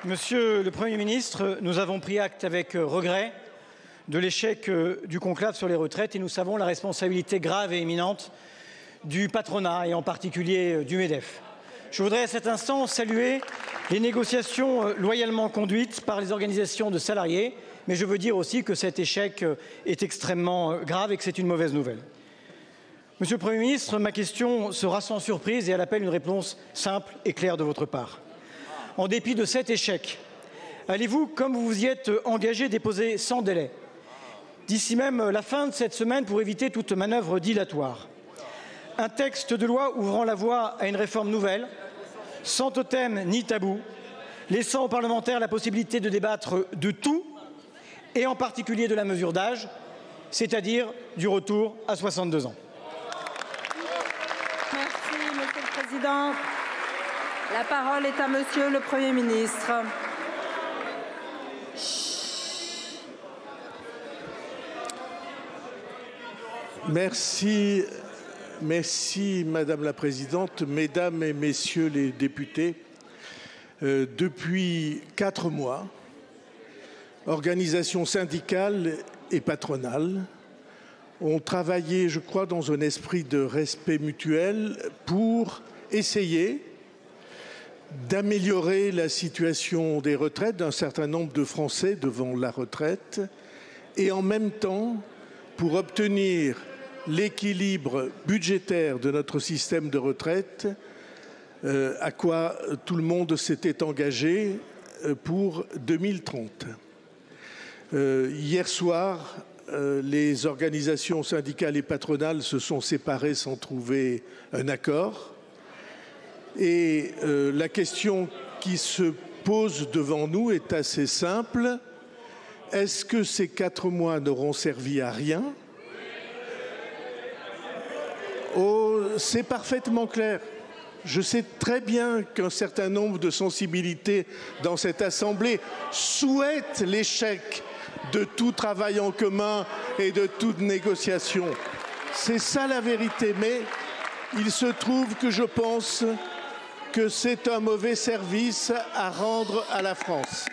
Monsieur le Premier ministre, nous avons pris acte avec regret de l'échec du conclave sur les retraites et nous savons la responsabilité grave et éminente du patronat et en particulier du MEDEF. Je voudrais à cet instant saluer les négociations loyalement conduites par les organisations de salariés, mais je veux dire aussi que cet échec est extrêmement grave et que c'est une mauvaise nouvelle. Monsieur le Premier ministre, ma question sera sans surprise et elle appelle une réponse simple et claire de votre part. En dépit de cet échec, allez-vous, comme vous vous y êtes engagé, déposer sans délai, d'ici même la fin de cette semaine pour éviter toute manœuvre dilatoire, un texte de loi ouvrant la voie à une réforme nouvelle, sans totem ni tabou, laissant aux parlementaires la possibilité de débattre de tout, et en particulier de la mesure d'âge, c'est-à-dire du retour à 62 ans. Merci, Monsieur le Président. La parole est à Monsieur le Premier ministre. Merci, Madame la Présidente, Mesdames et Messieurs les députés. Depuis 4 mois, organisations syndicales et patronales ont travaillé, je crois, dans un esprit de respect mutuel pour essayer d'améliorer la situation des retraites d'un certain nombre de Français devant la retraite et en même temps pour obtenir l'équilibre budgétaire de notre système de retraite à quoi tout le monde s'était engagé pour 2030. Hier soir, les organisations syndicales et patronales se sont séparées sans trouver un accord. Et la question qui se pose devant nous est assez simple. Est-ce que ces 4 mois n'auront servi à rien? Oh, c'est parfaitement clair. Je sais très bien qu'un certain nombre de sensibilités dans cette Assemblée souhaitent l'échec de tout travail en commun et de toute négociation. C'est ça la vérité. Mais il se trouve que je pense que c'est un mauvais service à rendre à la France.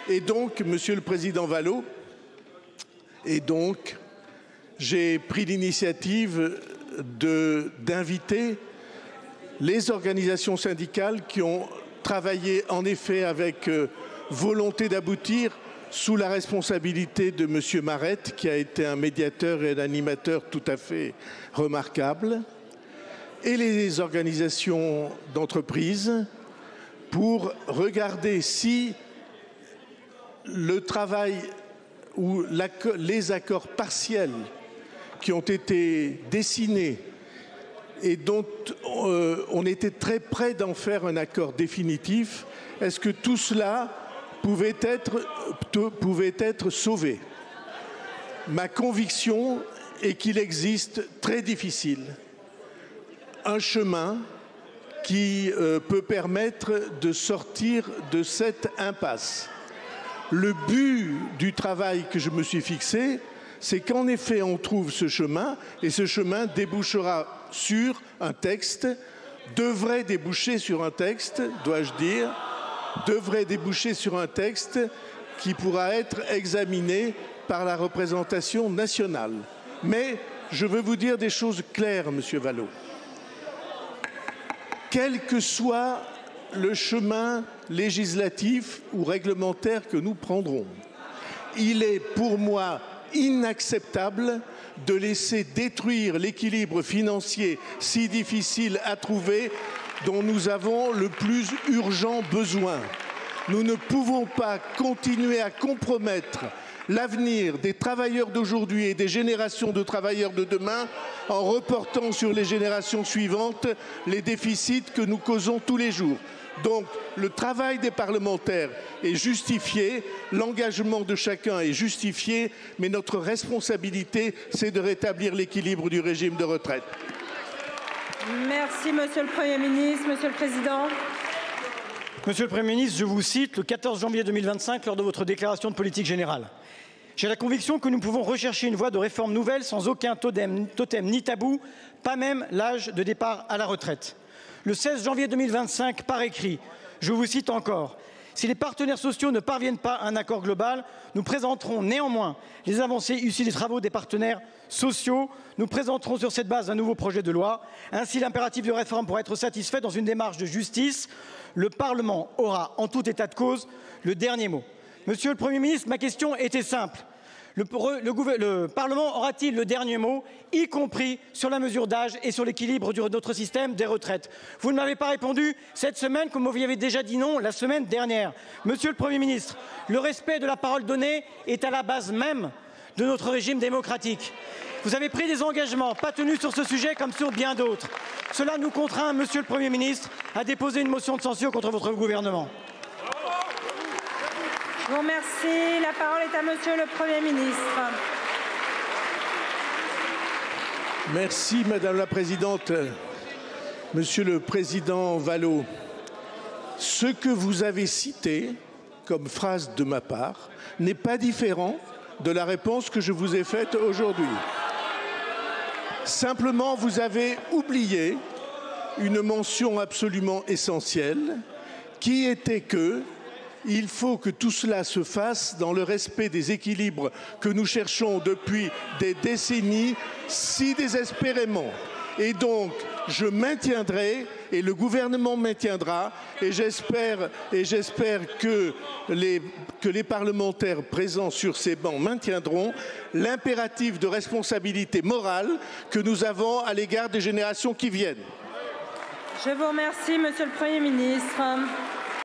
Et donc, Monsieur le Président Vallaud, j'ai pris l'initiative d'inviter les organisations syndicales qui ont travaillé en effet avec volonté d'aboutir sous la responsabilité de Monsieur Marette, qui a été un médiateur et un animateur tout à fait remarquable, et les organisations d'entreprise pour regarder si le travail ou les accords partiels qui ont été dessinés et dont on était très près d'en faire un accord définitif, est-ce que tout cela pouvait être sauvé? Ma conviction est qu'il existe très difficile un chemin qui peut permettre de sortir de cette impasse. Le but du travail que je me suis fixé, c'est qu'en effet on trouve ce chemin et ce chemin débouchera sur un texte, devrait déboucher sur un texte, dois-je dire, devrait déboucher sur un texte qui pourra être examiné par la représentation nationale. Mais je veux vous dire des choses claires, Monsieur Vallaud. Quel que soit le chemin législatif ou réglementaire que nous prendrons, il est pour moi inacceptable de laisser détruire l'équilibre financier si difficile à trouver dont nous avons le plus urgent besoin. Nous ne pouvons pas continuer à compromettre l'avenir des travailleurs d'aujourd'hui et des générations de travailleurs de demain en reportant sur les générations suivantes les déficits que nous causons tous les jours. Donc le travail des parlementaires est justifié, l'engagement de chacun est justifié, mais notre responsabilité, c'est de rétablir l'équilibre du régime de retraite. Merci, Monsieur le Premier ministre. Monsieur le Président. Monsieur le Premier ministre, je vous cite le 14 janvier 2025 lors de votre déclaration de politique générale. J'ai la conviction que nous pouvons rechercher une voie de réforme nouvelle sans aucun totem ni tabou, pas même l'âge de départ à la retraite. Le 16 janvier 2025, par écrit, je vous cite encore, Si les partenaires sociaux ne parviennent pas à un accord global, nous présenterons néanmoins les avancées issues des travaux des partenaires sociaux. Nous présenterons sur cette base un nouveau projet de loi. Ainsi, l'impératif de réforme pourra être satisfait dans une démarche de justice. Le Parlement aura, en tout état de cause, le dernier mot. Monsieur le Premier ministre, ma question était simple. Le Parlement aura-t-il le dernier mot, y compris sur la mesure d'âge et sur l'équilibre de notre système des retraites? Vous ne m'avez pas répondu cette semaine comme vous y avez déjà dit non la semaine dernière. Monsieur le Premier ministre, le respect de la parole donnée est à la base même de notre régime démocratique. Vous avez pris des engagements pas tenus sur ce sujet comme sur bien d'autres. Cela nous contraint, Monsieur le Premier ministre, à déposer une motion de censure contre votre gouvernement. Je vous remercie. La parole est à Monsieur le Premier ministre. Merci Madame la Présidente. Monsieur le Président Vallot, ce que vous avez cité comme phrase de ma part n'est pas différent de la réponse que je vous ai faite aujourd'hui. Simplement, vous avez oublié une mention absolument essentielle qui était que il faut que tout cela se fasse dans le respect des équilibres que nous cherchons depuis des décennies si désespérément. Et donc, je maintiendrai et le gouvernement maintiendra et j'espère que les parlementaires présents sur ces bancs maintiendront l'impératif de responsabilité morale que nous avons à l'égard des générations qui viennent. Je vous remercie, Monsieur le Premier ministre.